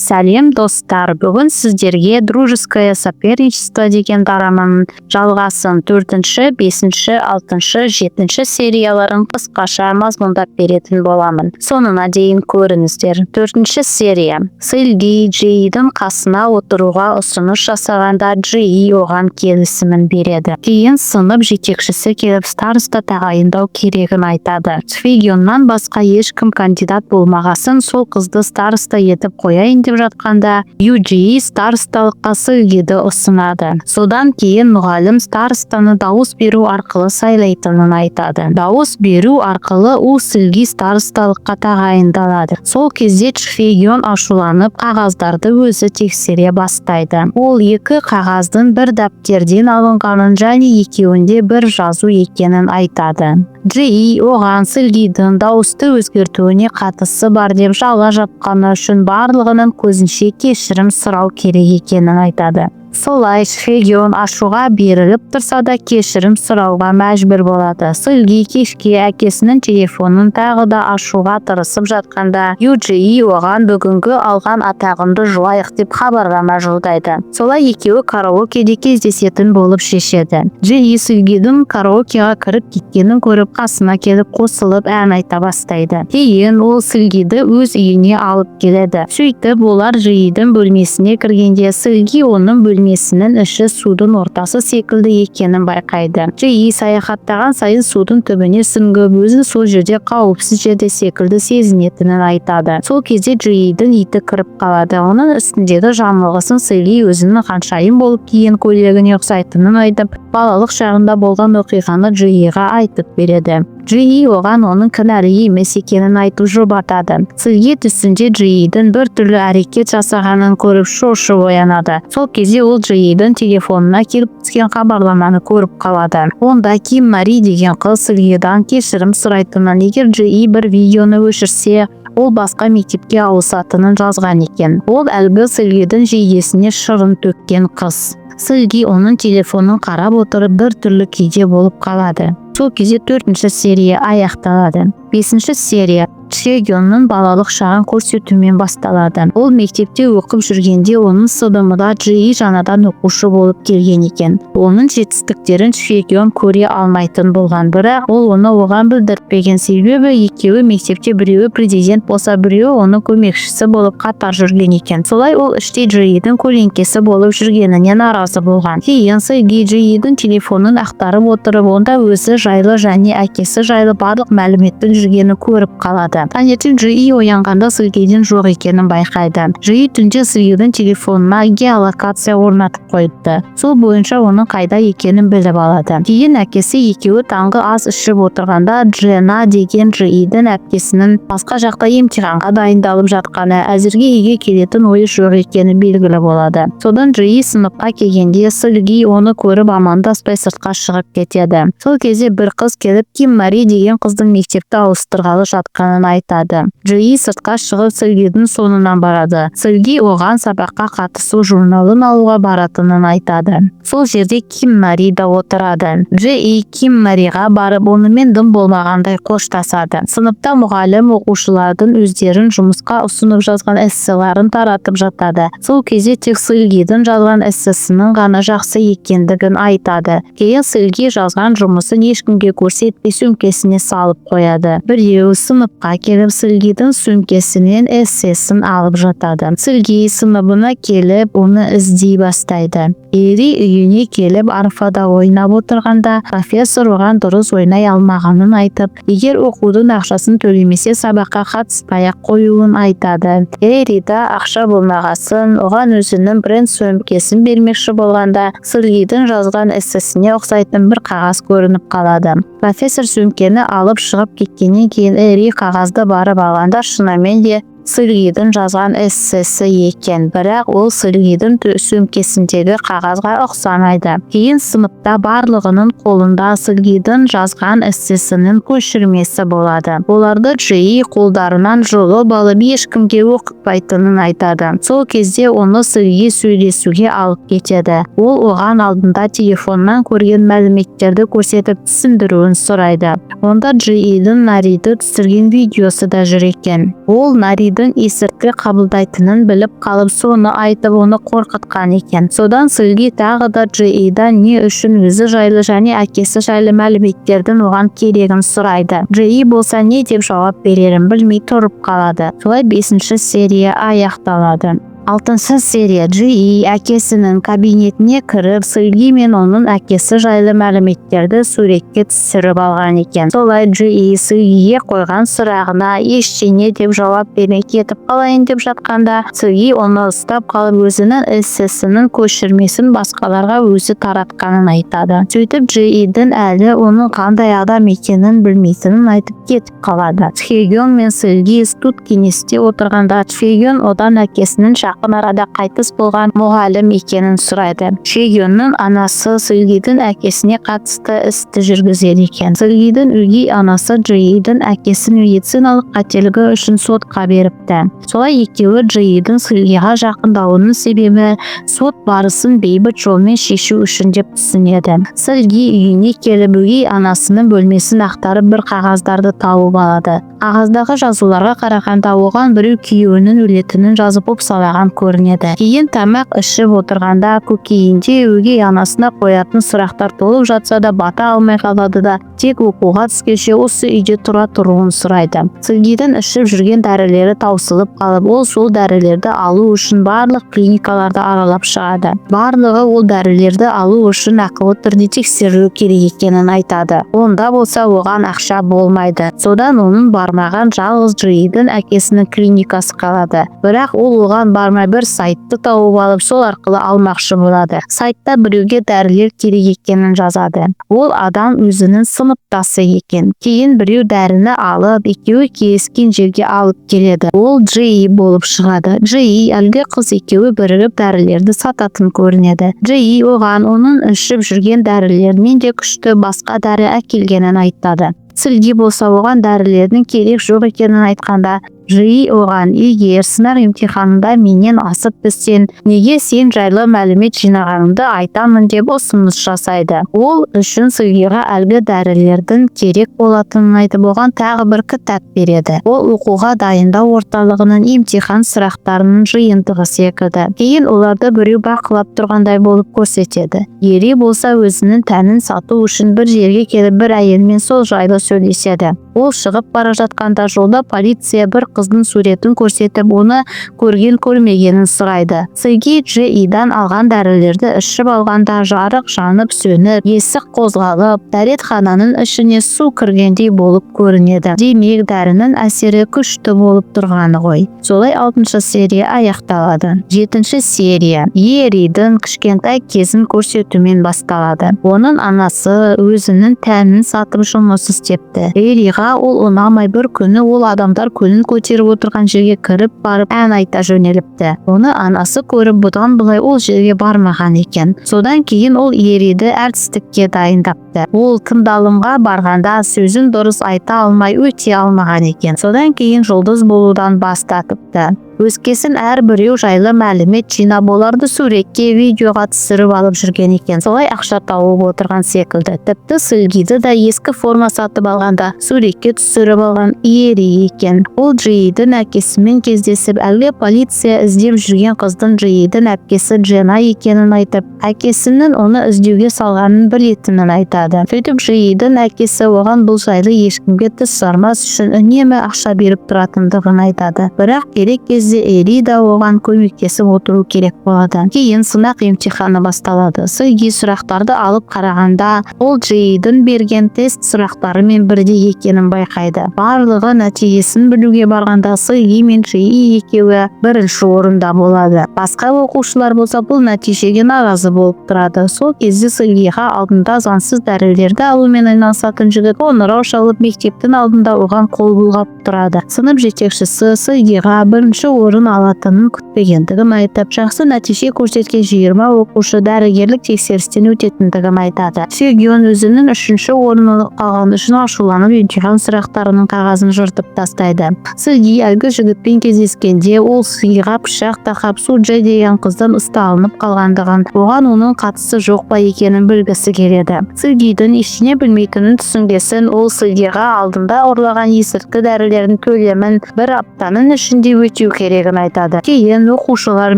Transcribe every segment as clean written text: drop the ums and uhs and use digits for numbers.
Сәлем достар, бүгін сіздерге дружеское соперничество деген дораманың жалғасын 4-ші, 5-ші, 6-ші, 7-ші серияларын қысқаша мазмұндап беретін боламын. Соңына дейін көріңіздер. 4-ші серия. Сылги Джейдің қасына отыруға ұсыныс жасағанда Джей оған келісімін береді. Кейін сынып жетекшісі келіп староста тағайындау керегін айтады. Сфегионнан басқа ешкім кандидат болмағасын сол қызды староста етіп қояйын деп жатқанда Юджи старосталыққа Сылгиді ұсынады. Содан кейін мұғалім старостаны дауыс беру арқылы сайлайтынын айтады. Дауыс беру арқылы ол Сылги старосталыққа тағайындалады. Сол кезде Сфегион ашуланып қағаздарды өзі тексере бастайды. Ол екі қағаздың бір дәптерден алынғанын және екеуінде бір жазу екенін айтады. Джей оған Сылгидің дауысты өзгертуіне қатысы бар деп жала жапқаны үшін барлығының көзінше кешірім сұрау керек екенін айтады. Солай Сфегион ашуға беріліп тұрса да кешірім сұрауға мәжбүр болады. Сылги кешке әкесінің телефонын тағы да ашуға тырысып жатқанда Юджи оған бүгінгі алған атағымды жуайық деп хабарлама жолдайды. Солай екеуі караокеде кездесетін болып шешеді. Джей Сылгидің караокеға кіріп кеткенін көріп қасына келіп қосылып ән айта бастайды. Кейін ол Сылгиді өз үйіне алып келеді. Сөйтіп олар Джейдің бөлмесіне кіргенде Сылги оның бөлмесінің іші судың ортасы секілді екенін байқайды. Джей саяхаттаған сайын судың түбіне сүңгіп, өзін сол жерде қауіпсіз жерде секілді сезінетінін айтады. Сол кезде Джейдің иті кіріп қалады. Оның үстіндегі жамылғысын Сылги өзінің ханшайым болып киген көйлегіне ұқсайтынын айтып, балалық шағында болған оқиғаны Джейға айтып береді. Джей оған оның кінәлі емес екенін айтып жұбатады. Сылги түсінде Джейдің бір түрлі әрекет жасағанын көріп шошып оянады. Сол кезде ол Джейдің телефонына келіп түскен хабарламаны көріп қалады. Онда Ким Мари деген қыз Сылгидан кешірім сұрайтынын, егер Джей бір видеоны өшірсе, ол басқа мектепке ауысатынын жазған екен. Ол әлгі Сылгидің жейдесіне шырын төккен қыз. Сылги оның телефонын қарап отырып бір түрлі күйде болып қалады. Сол кезде 4-ші серия аяқталады. 5-ші серия Сфегионның балалық шағын көрсетумен басталады. Ол мектепте оқып жүргенде оның сыныбында Джей жаңадан оқушы болып келген екен. Оның жетістіктерін Сфегион көре алмайтын болған, бірақ ол оны оған білдіртпеген. Себебі екеуі мектепте біреуі президент болса, біреуі оның көмекшісі болып қатар жүрген екен. Солай ол іште Джейдің көлеңкесі болып жүргеніне наразы болған. Кейін Сылги Джейдің телефонын ақтарып отырып, онда өзі жайлы және әкесі жайлы барлық мәліметтің жүргенін көріп қалады. Таңертең Джей оянғанда Сылгидің жоқ екенін байқайды. Джей түнде Сылгидің телефонына геолокация орнатып қойыпты. Сол бойынша оның қайда екенін біліп алады. Кейін әкесі екеуі таңғы ас ішіп отырғанда Джена деген Джейдің әпкесінің басқа жақта емтиханға дайындалып жатқаны, әзірге үйге келетін ойы жоқ екені белгілі болады. Содан Джей сыныпқа келгенде Сылги оны көріп амандаспай сыртқа шығып кетеді. Сол кезде бір қыз келіп Ким Мари деген қыздың мектепті ауыстырғалы жатқанын айтады. Джей сыртқа шығып Сылгидің соңынан барады. Сылги оған сабаққа қатысу журналын алуға баратынын айтады. Сол жерде Ким Мари да отырады. Джей Ким Мариға барып онымен дым болмағандай қоштасады. Сыныпта мұғалім оқушылардың өздерін жұмысқа ұсынып жазған эсселарын таратып жатады. Сол кезде тек Сылгидің жазған эссесінің ғана жақсы екендігін айтады. Кейін Сылги жазған жұмысын ешкімге көрсетпей сөмкесіне салып қояды. Біреуі сыныпқа келіп Сылгидің сөмкесінен эссесін алып жатады. Сылги сыныбына келіп оны іздей бастайды. Ери үйіне келіп арфада ойнап отырғанда профессор оған дұрыс ойнай алмағанын айтып, егер оқудың ақшасын төлемесе сабаққа қатыспай-ақ қоюын айтады. Эрида ақша болмағасын, оған өзінің бренд сөмкесін бермекші болғанда Сылгидің жазған эссесіне ұқсайтын бір қағаз көрініп қалады. Профессор сөмкені алып шығып кеткеннен кейін Эри қағазды барып алғанда шынымен де Сылгидің жазған эссесі екен, бірақ ол Сылгидің сөмкесіндегі қағазға ұқсамайды. Кейін сыныпта барлығының қолында Сылгидің жазған эссесінің көшірмесі болады. Оларды Джей қолдарынан жұлып алып ешкімге оқытпайтынын айтады. Сол кезде оны Сылги сөйлесуге алып кетеді. Ол оған алдында телефоннан көрген мәліметтерді көрсетіп түсіндіруін сұрайды. Онда Джейдің Нариді түсірген видеосы да жүр екен. Ол Нари Джиидің есірткі қабылдайтынын біліп қалып, соны айтып оны қорқытқан екен. Содан Сылги тағы да Джиидан не үшін өзі жайлы және әкесі жайлы мәліметтердің оған керегін сұрайды. Джии болса не деп жауап берерін білмей тұрып қалады. Солай 5-ші серия аяқталады. 6-шы серия. Джии әкесінің кабинетіне кіріп, Сылги мен оның әкесі жайлы мәліметтерді суретке түсіріп алған екен. Солай Джии Сылгиге қойған сұрағына ештеңе деп жауап бермей кетіп қалайын деп жатқанда, Сылги оны ұстап қалып, өзінің эссесінің көшірмесін басқаларға өзі таратқанын айтады. Сөйтіп Джиидің әлі оның қандай адам екенін білмейтінін айтып кетіп қалады. Чхегён мен Сылги студ кеңесте отырғанда, Чхегён одан әкесінің жақын арада қайтыс болған мұғалім екенін сұрайды. Чхегённың анасы Сылгидің әкесіне қатысты істі жүргізеді екен. Сылгидің өгей анасы Джиидің әкесін медициналық қателігі үшін сотқа беріпті. Солай екеуі Джиидің Сылгиға жақындауының себебі сот барысын бейбіт жолмен шешу үшін деп түсінеді. Сылги үйіне келіп, өгей анасының бөлмесін ақтарып бір қағаздарды тауып алады. Қағаздағы жазуларға қарағанда оған біреу күйеуінің өлетінін жазып салаған көрінеді. Кейін тамақ ішіп отырғанда көкейінде өгей анасына қоятын сұрақтар толып жатса да бата алмай қалады да тек оқуға түскенше осы үйде тұруын сұрайды. Сылгидің ішіп жүрген дәрілері таусылып қалып, ол сол дәрілерді алу үшін барлық клиникаларды аралап шығады. Барлығы ол дәрілерді алу үшін ақылы түрде тексерілу керек екенін айтады. Онда болса оған ақша болмайды. Содан оның бармаған жалғыз Джиидің әкесінің клиникасы қалады. Бірақ ол оған бармай бір сайтты тауып алып, сол арқылы алмақшы болады. Сайтта біреуге дәрілер керек екенін жазады. Ол адам өзінің сыныптасы екен. Кейін біреу дәріні алып, екеуі келіскен жерге алып келеді. Ол Джии болып шығады. Джии әлгі қыз екеуі бірігіп дәрілерді сататын көрінеді. Джии оған оның ішіп жүрген дәрілерінен де күшті басқа дәрі әкелгенін айтады. Сылги болса оған дәрілердің керек жоқ екенін айтқанда, Джии оған, егер сынақ емтиханында менен асып түссең, неге сен жайлы мәлімет жинағаныңды айтамын деп ұсыныс жасайды. Ол үшін Сылгиға әлгі дәрілердің керек болатынын айтып, оған тағы бір кітап береді. Ол оқуға дайындау орталығының емтихан сұрақтарының жиынтығы секілді. Кейін оларды біреу бақылап тұрғандай болып көрсетеді. Ери болса өзінің тәнін сату үшін бір жерге келіп, бір әйелмен сол жайлы сөйлеседі. Ол шығып бара жатқанда жолда полиция бір қыздың суретін көрсетіп, оны көрген-көрмегенін сұрайды. Сылги Джиидан алған дәрілерді ішіп алғанда жарық жанып сөніп, есік қозғалып, дәретхананың ішіне су кіргендей болып көрінеді. Демек, дәрінің әсері күшті болып тұрғаны ғой. Солай 6-шы серия аяқталады. 7-ші серия Еридің кішкентай кезін көрсетумен басталады. Оның анасы өзінің тәнін сатып жұмыс істепті. Ериға ол ұнамай, бір күні ол адамдар көңіл көтеріп отырған жерге кіріп барып ән айта жөнеліпті. Оны анасы көріп, бұдан былай ол жерге бармаған екен. Содан кейін ол Ериді әртістікке дайындапты. Ол тыңдалымға барғанда сөзін дұрыс айта алмай өте алмаған екен. Содан кейін жұлдыз болудан бас тартыпты. Өзгесін әрбіреу жайлы мәлімет жинап, оларды суретке, видеоға түсіріп алып жүрген екен. Солай ақша тауып отырған секілді. Тіпті Сылгиді да ескі форма сатып алғанда суретке түсіріп алған Ери екен. Ол Джиидің әкесімен кездесіп, әлгі полиция іздеп жүрген қыздың Джиидің әпкесі Джена екенін айтып, әкесінің оны іздеуге салғанын білетінін айтады. Сөйтіп Джиидің әкесі оған бұл жайлы ешкімге тіс жармас үшін үнемі ақша беріп тұратындығын айтады. Бірақ керек кезде Ери да оған көмектесіп отыру керек болады. Кейін сынақ емтиханы басталады. Сылги сұрақтарды алып қарағанда, ол Джиидің берген тест сұрақтарымен бірдей екенін байқайды. Барлығы нәтижесін білуге барғанда Сылги мен Джии екеуі бірінші орында болады. Басқа оқушылар болса бұл нәтижеге наразы болып тұрады. Сол кезде Сылгиға алдында заңсыз дәрілерді алумен айналысатын жігіт қоңырау шалып, мектептің алдында оған қол бұлғап тұрады. Сынып жетекшісі Сылгиға бірінші орын алатынын күтпегендігін айтып, жақсы нәтиже көрсеткен 20 оқушы дәрігерлік тексерістен өтетіндігін айтады. Чхегён өзінің 3-ші орын алғаны үшін ашуланып, емтихан сұрақтарының қағазын жыртып тастайды. Сылги әлгі жігітпен кездескенде, ол Сылгиға пышақ тақап Судже деген қыздан ұсталынып қалғандығын, оған оның қатысы жоқ па екенін білгісі келеді. Сылги Сылгийдин ишине билмейтинин түсүнгесин ол Сылгийга алдында уурлаган эсиртки дарылердин көлөмүн бир аптанын ичинде өтүү керегин айтады. Кийин окуучулар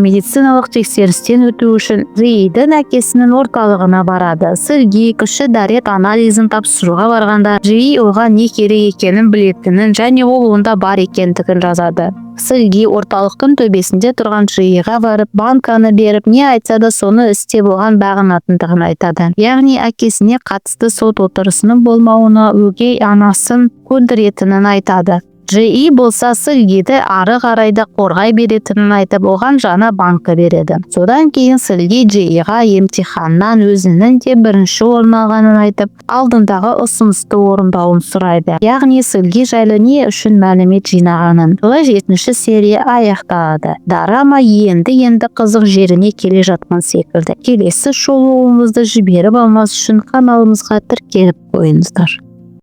медициналык текшеристен өтүү үчүн Джейдин акесинин орталыгына барады. Сылгий киши дарек анализин тапшырууга барганда Джей ага не керек экенин билетинин жана оолунда бар экендигин жазады. Сылгий орталыктын төбесинде турган Джейга барып, банканы берип, не айтса да сону истеп алган багынатындыгын айтады. Ягни акесине катысты сот отурусунун болмауына өгей анасын көндүретинин айтады. Джей болса Сылгийди ары карай да коргай беретинин айтып, оган жана банка береді. Содан кейін Сылгий Джейга эмтиханнан өзүнүн де биринчи орун алганын айтып, алдындагы усунусту орундауын сурайды. Ягни Сылгий жайлы не үчүн маалымет жыйнаганын. 7-серия аякталады. Драма енді кызык жерине келе жаткан секилди. Келесі шоуубузду жиберип алмас үчүн каналыбызга тиркелип коюңуздар.